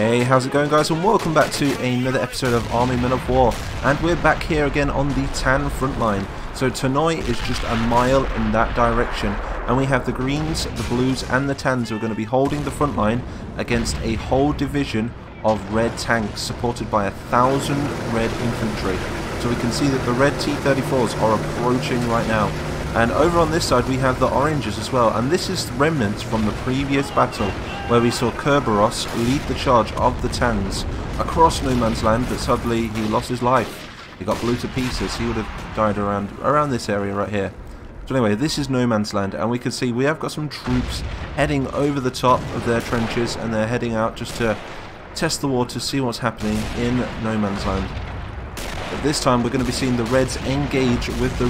Hey, how's it going, guys, and welcome back to another episode of Army Men of War, and we're back here again on the Tan front line. So Tanoi is just a mile in that direction, and we have the Greens, the Blues and the Tans who are going to be holding the front line against a whole division of red tanks supported by 1,000 red infantry. So we can see that the red T-34s are approaching right now. And over on this side we have the oranges as well, and this is remnants from the previous battle where we saw Kerberos lead the charge of the Tans across no man's land, but suddenly he lost his life. He got blew to pieces. He would have died around this area right here. So anyway, this is no man's land, and we can see we have got some troops heading over the top of their trenches, and they're heading out just to test the water, see what's happening in no man's land. But this time we're going to be seeing the Reds engage with the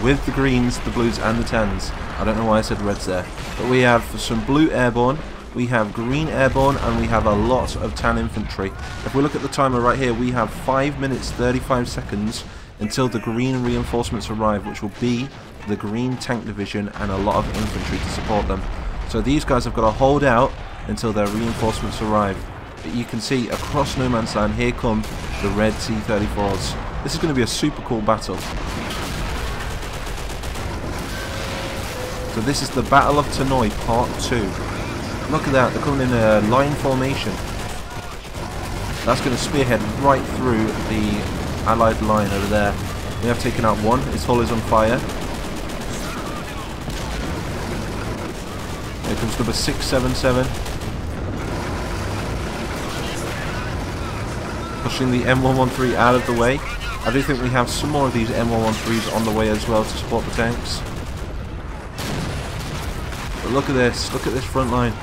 with the Greens, the Blues and the Tans. I don't know why I said Reds there. But we have some Blue Airborne, we have Green Airborne, and we have a lot of Tan infantry. If we look at the timer right here, we have 5 minutes 35 seconds until the Green reinforcements arrive, which will be the Green Tank Division and a lot of infantry to support them. So these guys have got to hold out until their reinforcements arrive. But you can see across no man's land, here come the red T-34s. This is going to be a super cool battle. So this is the Battle of Tanoi Part 2. Look at that, they're coming in a line formation. That's going to spearhead right through the Allied line over there. We have taken out one, his hull is on fire. Here comes number 677. Pushing the M113 out of the way. I do think we have some more of these M113s on the way as well to support the tanks. But look at this front line.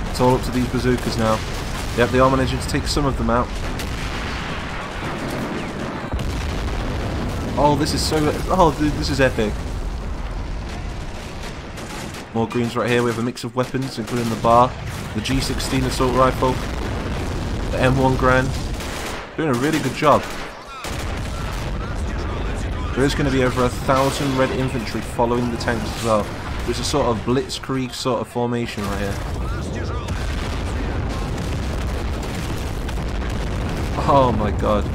It's all up to these bazookas now. Yep, they are managing to take some of them out. Oh, this is so... oh, this is epic. More Greens right here. We have a mix of weapons, including the bar, the G16 assault rifle, the M1 Grand. Doing a really good job. There is going to be over 1,000 red infantry following the tanks as well. It's a sort of blitzkrieg sort of formation right here. Oh my god.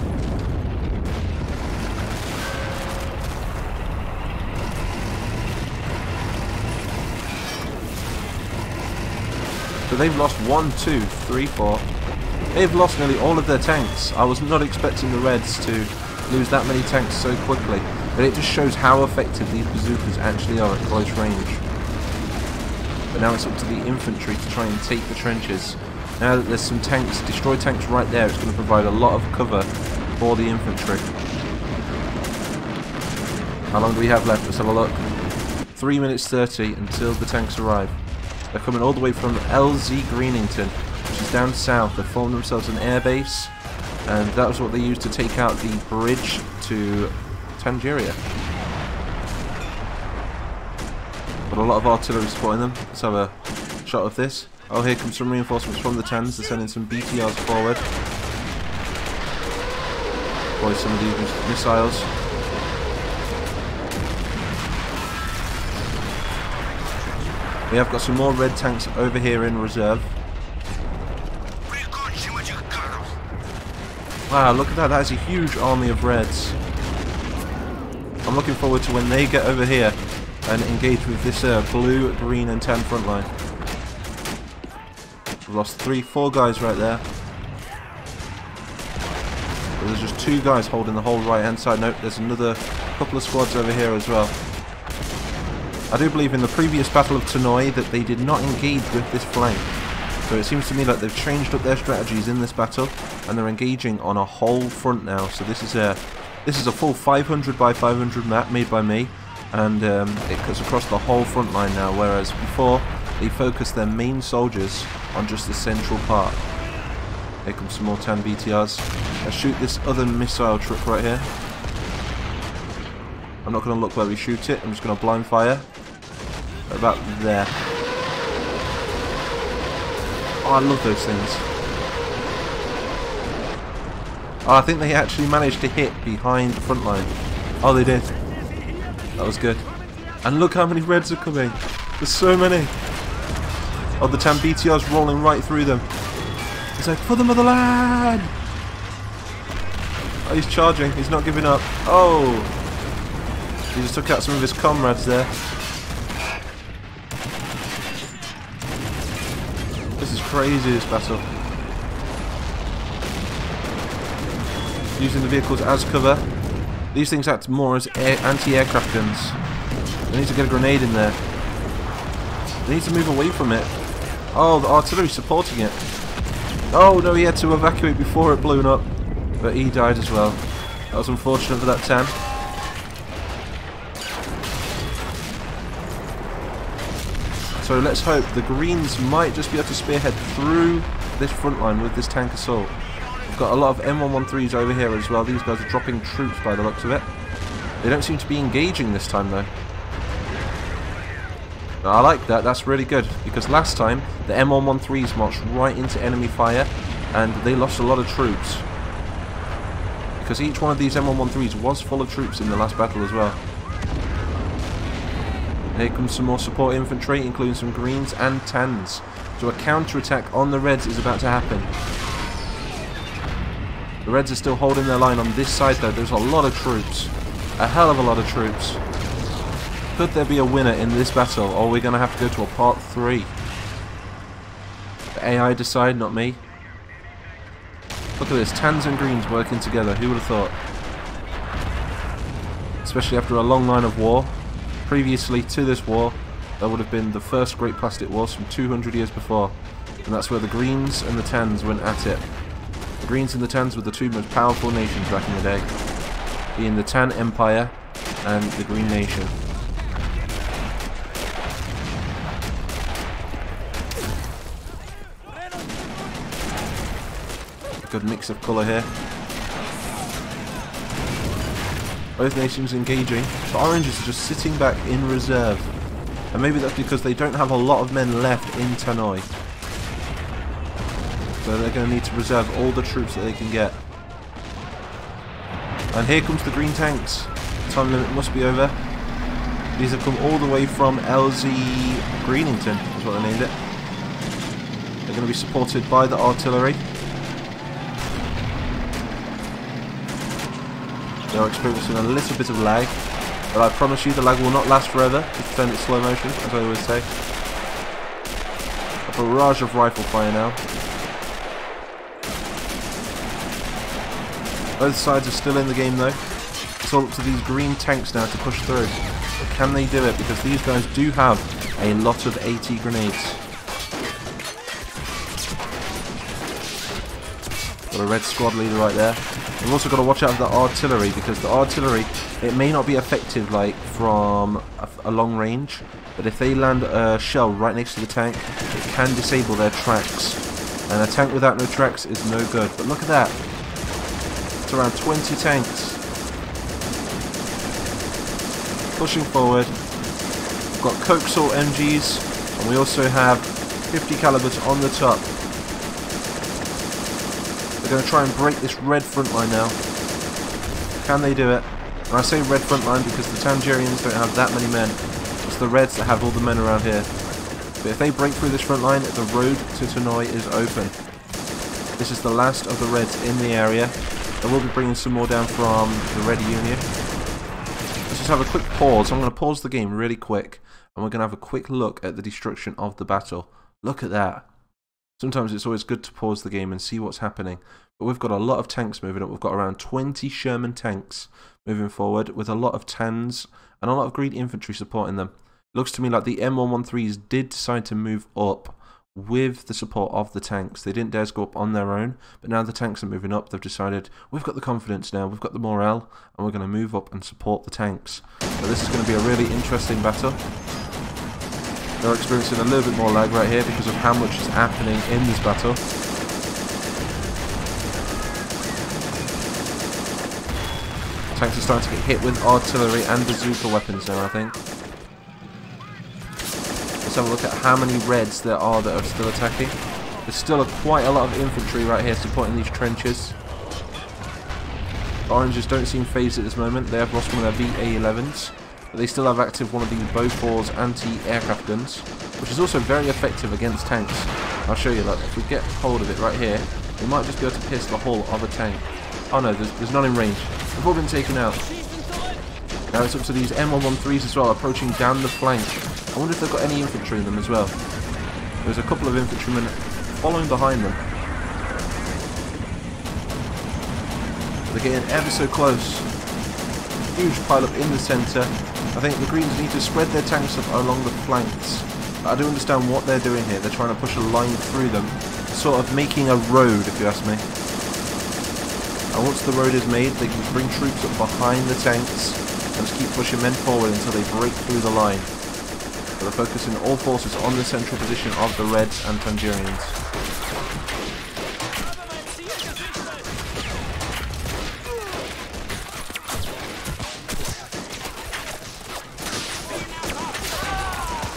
So they've lost 1, 2, 3, 4. They've lost nearly all of their tanks. I was not expecting the Reds to lose that many tanks so quickly. But it just shows how effective these bazookas actually are at close range. But now it's up to the infantry to try and take the trenches. Now that there's some tanks, destroyed tanks right there, it's going to provide a lot of cover for the infantry. How long do we have left? Let's have a look. 3 minutes 30 until the tanks arrive. They're coming all the way from LZ Greenington, which is down south. They've formed themselves an airbase, and that was what they used to take out the bridge to Tangeria. But a lot of artillery supporting them. Let's have a shot of this. Oh, here comes some reinforcements from the Tans. They're sending some BTRs forward. Deploy some of these missiles. We have got some more red tanks over here in reserve. Wow, look at that. That is a huge army of Reds. I'm looking forward to when they get over here and engage with this blue, green and tan front line. We've lost 3, 4 guys right there. But there's just 2 guys holding the whole right hand side. Nope, there's another couple of squads over here as well. I do believe in the previous Battle of Tanoi that they did not engage with this flank. So it seems to me like they've changed up their strategies in this battle, and they're engaging on a whole front now. So this is a full 500 by 500 map made by me, and it cuts across the whole front line now, whereas before they focused their main soldiers on just the central part. Here comes some more Tan BTRs. Let's shoot this other missile truck right here. I'm not going to look where we shoot it, I'm just going to blind fire. About there. Oh, I love those things. Oh, I think they actually managed to hit behind the front line. Oh, they did. That was good. And look how many Reds are coming. There's so many. Oh, the Tan BTR's rolling right through them. He's like, for the motherland! Oh, he's charging. He's not giving up. Oh! He just took out some of his comrades there. This is crazy, this battle. Using the vehicles as cover. These things act more as anti-aircraft guns. They need to get a grenade in there. They need to move away from it. Oh, the artillery's supporting it. Oh no, he had to evacuate before it blew up. But he died as well. That was unfortunate for that Tan. So let's hope the Greens might just be able to spearhead through this front line with this tank assault. We've got a lot of M113s over here as well. These guys are dropping troops by the looks of it. They don't seem to be engaging this time though. I like that, that's really good, because last time the M113s marched right into enemy fire and they lost a lot of troops. Because each one of these M113s was full of troops in the last battle as well. Here comes some more support infantry, including some Greens and Tans. So a counter-attack on the Reds is about to happen. The Reds are still holding their line on this side though. There's a lot of troops. A hell of a lot of troops. Could there be a winner in this battle, or are we going to have to go to a part 3? The AI decide, not me. Look at this, Tans and Greens working together, who would have thought? Especially after a long line of war. Previously to this war, there would have been the first Great Plastic War some 200 years before. And that's where the Greens and the Tans went at it. The Greens and the Tans were the two most powerful nations back in the day. Being the Tan Empire and the Green Nation. Good mix of colour here. Both nations engaging. The Oranges are just sitting back in reserve. And maybe that's because they don't have a lot of men left in Tanoi. So they're going to need to reserve all the troops that they can get. And here comes the green tanks. The time limit must be over. These have come all the way from LZ Greenington, is what they named it. They're going to be supported by the artillery. They're experiencing a little bit of lag, but I promise you the lag will not last forever. Just turn it slow motion, as I always say. A barrage of rifle fire now. Both sides are still in the game though. It's all up to these green tanks now to push through. But can they do it? Because these guys do have a lot of AT grenades. Got a red squad leader right there. We've also got to watch out for the artillery, because the artillery, it may not be effective like from a long range, but if they land a shell right next to the tank, it can disable their tracks. And a tank without no tracks is no good. But look at that. It's around 20 tanks. Pushing forward. We've got Coke Salt MGs, and we also have 50 calibers on the top. They're going to try and break this red front line now. Can they do it? And I say red front line because the Tangerians don't have that many men. It's the Reds that have all the men around here. But if they break through this front line, the road to Tanoi is open. This is the last of the Reds in the area. I will be bringing some more down from the Red Union. Let's just have a quick pause. I'm going to pause the game really quick, and we're going to have a quick look at the destruction of the battle. Look at that. Sometimes it's always good to pause the game and see what's happening. But we've got a lot of tanks moving up. We've got around 20 Sherman tanks moving forward with a lot of Tans and a lot of green infantry supporting them. Looks to me like the M113s did decide to move up with the support of the tanks. They didn't dare to go up on their own, but now the tanks are moving up. They've decided, we've got the confidence now, we've got the morale, and we're going to move up and support the tanks. So this is going to be a really interesting battle. They're experiencing a little bit more lag right here because of how much is happening in this battle. Tanks are starting to get hit with artillery and bazooka weapons now, I think. Let's have a look at how many Reds there are that are still attacking. There's still quite a lot of infantry right here supporting these trenches. The Oranges don't seem phased at this moment. They have lost one of their VA-11s. but they still have active one of these Bofors anti-aircraft guns, which is also very effective against tanks. I'll show you that. If we get hold of it right here, we might just be able to pierce the hull of a tank. Oh no, there's none in range. They've all been taken out. Now it's up to these M113s as well, approaching down the flank. I wonder if they've got any infantry in them as well. There's a couple of infantrymen following behind them. They're getting ever so close. Huge pile up in the centre. I think the Greens need to spread their tanks up along the flanks. I don't understand what they're doing here. They're trying to push a line through them, sort of making a road, if you ask me. And once the road is made, they can bring troops up behind the tanks and just keep pushing men forward until they break through the line. So they're focusing all forces on the central position of the Reds and Tangerians.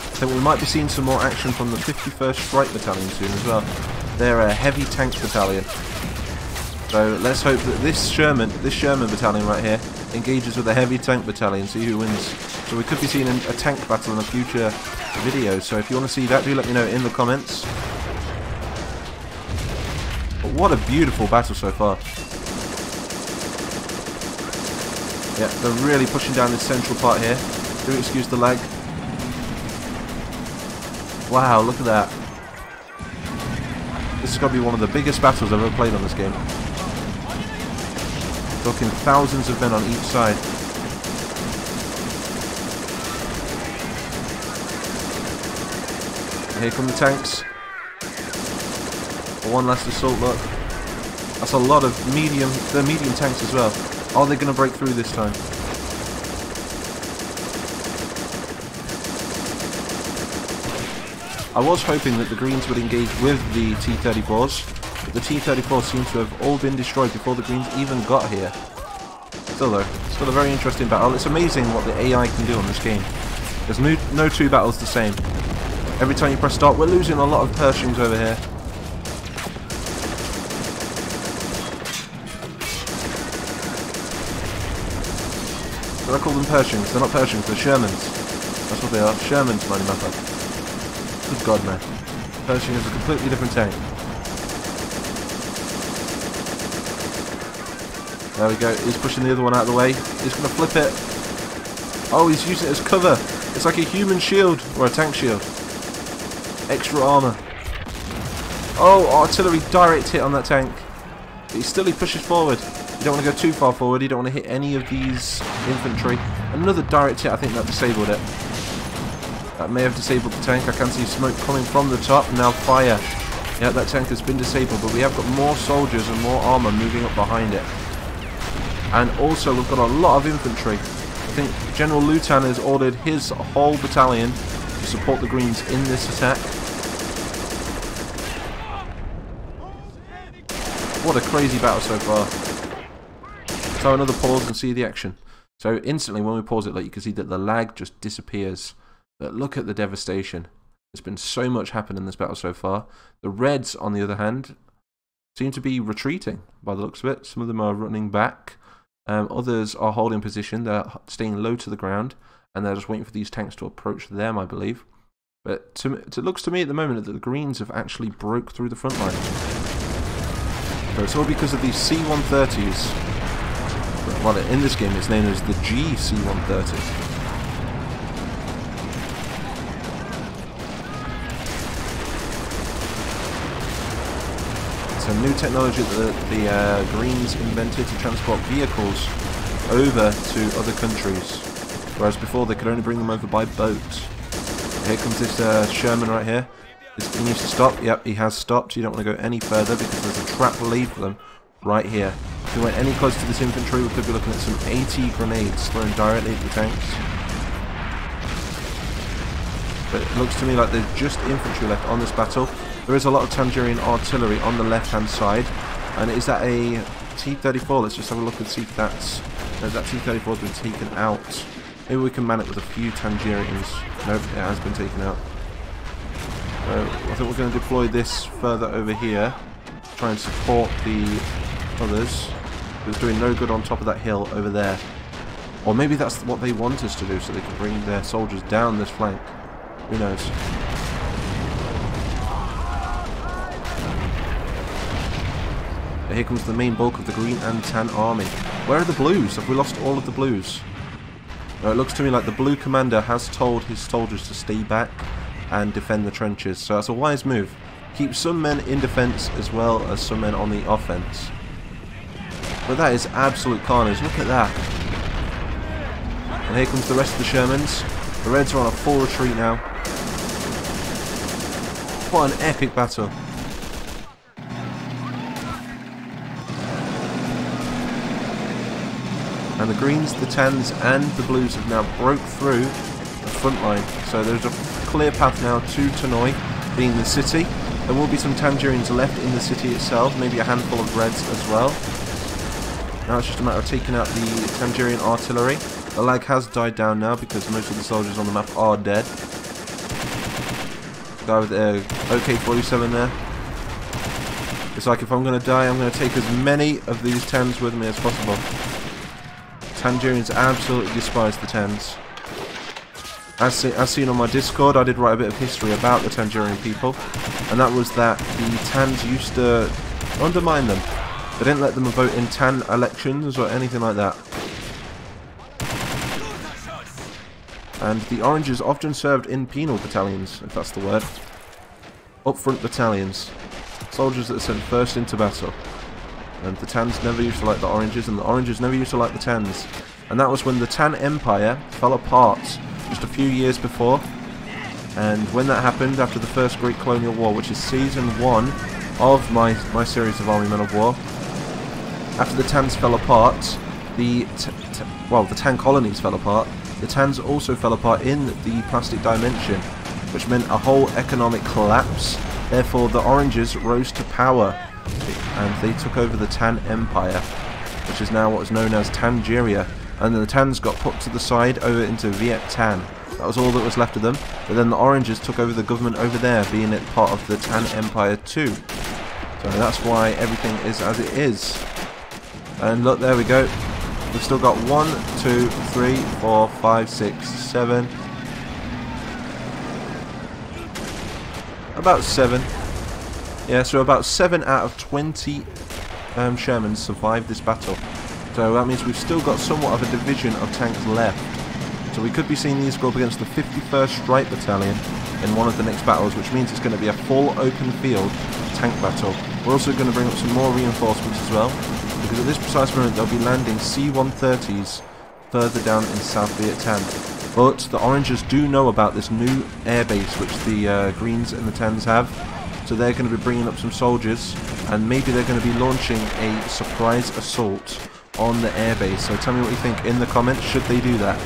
I think we might be seeing some more action from the 51st Strike Battalion soon as well. They're a heavy tank battalion. So let's hope that this Sherman battalion right here engages with a heavy tank battalion, see who wins. So we could be seeing a tank battle in a future video. So if you want to see that, do let me know in the comments. But what a beautiful battle so far. Yeah, they're really pushing down this central part here. Do excuse the lag. Wow, look at that. This has got to be one of the biggest battles I've ever played on this game. Talking thousands of men on each side. And here come the tanks. One last assault, look. That's a lot of medium, they're medium tanks as well. Are they going to break through this time? I was hoping that the Greens would engage with the T-34s, but the T-34s seem to have all been destroyed before the Greens even got here. Still though, still a very interesting battle. It's amazing what the AI can do on this game. There's no two battles the same. Every time you press start, we're losing a lot of Pershings over here. But I call them Pershings. They're not Pershings, they're Shermans. That's what they are. Shermans, mighty mapper. Good God, man. Pershing is a completely different tank. There we go. He's pushing the other one out of the way. He's going to flip it. Oh, he's using it as cover. It's like a human shield or a tank shield. Extra armor. Oh, artillery direct hit on that tank. But he pushes forward. You don't want to go too far forward. You don't want to hit any of these infantry. Another direct hit. I think that disabled it. That may have disabled the tank. I can see smoke coming from the top. Now fire. Yeah, that tank has been disabled, but we have got more soldiers and more armor moving up behind it. And also we've got a lot of infantry. I think General Lutan has ordered his whole battalion to support the Greens in this attack. What a crazy battle so far. So another pause and see the action. So instantly when we pause it, like you can see that the lag just disappears. But look at the devastation. There's been so much happen in this battle so far. The Reds, on the other hand, seem to be retreating by the looks of it. Some of them are running back. Others are holding position. They're staying low to the ground. And they're just waiting for these tanks to approach them, I believe. But it looks to me at the moment that the Greens have actually broke through the front line. So it's all because of these C-130s. Well, in this game it's known as the GC-130. It's a new technology that the Greens invented to transport vehicles over to other countries, whereas before they could only bring them over by boat. Here comes this Sherman right here. He needs to stop. Yep, he has stopped. You don't want to go any further because there's a trap laid for them right here. If we went any closer to this infantry, we could be looking at some AT grenades thrown directly at the tanks. But it looks to me like there's just infantry left on this battle. There is a lot of Tangerian artillery on the left-hand side. And is that a T-34? Let's just have a look and see if that's... No, that T-34 has been taken out. Maybe we can man it with a few Tangerians. Nope, it has been taken out. So I think we're going to deploy this further over here. Try and support the others. It's doing no good on top of that hill over there. Or maybe that's what they want us to do, so they can bring their soldiers down this flank. Who knows? Here comes the main bulk of the green and tan army. Where are the blues? Have we lost all of the blues? No, it looks to me like the blue commander has told his soldiers to stay back and defend the trenches. So that's a wise move. Keep some men in defense as well as some men on the offense. But that is absolute carnage. Look at that. And here comes the rest of the Shermans. The Reds are on a full retreat now. What an epic battle. And the Greens, the Tans and the Blues have now broke through the front line. So there's a clear path now to Tanoi, being the city. There will be some Tangerians left in the city itself, maybe a handful of Reds as well. Now it's just a matter of taking out the Tangerian artillery. The lag has died down now because most of the soldiers on the map are dead. Guy with the OK-47 there. It's like if I'm going to die, I'm going to take as many of these Tans with me as possible. Tangerians absolutely despise the Tans. As seen on my Discord, I did write a bit of history about the Tangerian people, and that was that the Tans used to undermine them. They didn't let them vote in Tan elections or anything like that. And the Oranges often served in penal battalions, if that's the word. Upfront battalions. Soldiers that are sent first into battle. And the Tans never used to like the Oranges, and the Oranges never used to like the Tans. And that was when the Tan Empire fell apart just a few years before. And when that happened, after the First Great Colonial War, which is Season 1 of my series of Army Men of War, after the Tans fell apart, the Tan colonies fell apart, the Tans also fell apart in the plastic dimension, which meant a whole economic collapse. Therefore, the Oranges rose to power, and they took over the Tan Empire, which is now what is known as Tangeria. And then the Tans got put to the side over into Viet Tan. That was all that was left of them. But then the Oranges took over the government over there, being it part of the Tan Empire too. So that's why everything is as it is. And look, there we go. We've still got 1, 2, 3, 4, 5, 6, 7. About 7. Yeah, so about 7 out of 20 Shermans survived this battle. So that means we've still got somewhat of a division of tanks left. So we could be seeing these go up against the 51st Strike Battalion in one of the next battles, which means it's going to be a full open field tank battle. We're also going to bring up some more reinforcements as well, because at this precise moment they'll be landing C-130s further down in South Viet Tan. But the Oranges do know about this new airbase which the Greens and the Tans have. So they're going to be bringing up some soldiers, and maybe they're going to be launching a surprise assault on the airbase. So tell me what you think in the comments. Should they do that?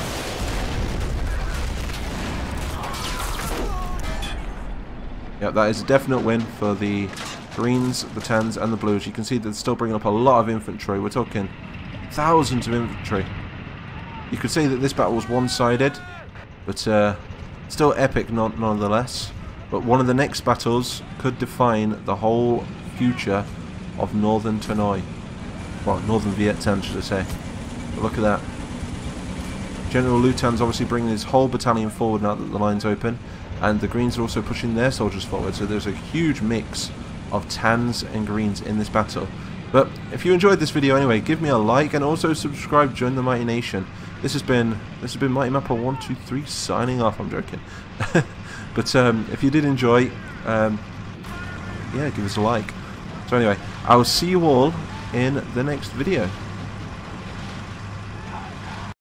Yeah, that is a definite win for the Greens, the Tans and the Blues. You can see they're still bringing up a lot of infantry. We're talking thousands of infantry. You could say that this battle was one-sided, but still epic nonetheless. But one of the next battles could define the whole future of Northern Tanoi. Well, Northern Viet Tan, should I say. But look at that. General Lutan's obviously bringing his whole battalion forward now that the line's open. And the Greens are also pushing their soldiers forward. So there's a huge mix of Tans and Greens in this battle. But if you enjoyed this video anyway, give me a like and also subscribe, join the Mighty Nation. This has been Mighty Mapper 123 signing off. I'm joking. But if you did enjoy, yeah, give us a like. So anyway, I will see you all in the next video.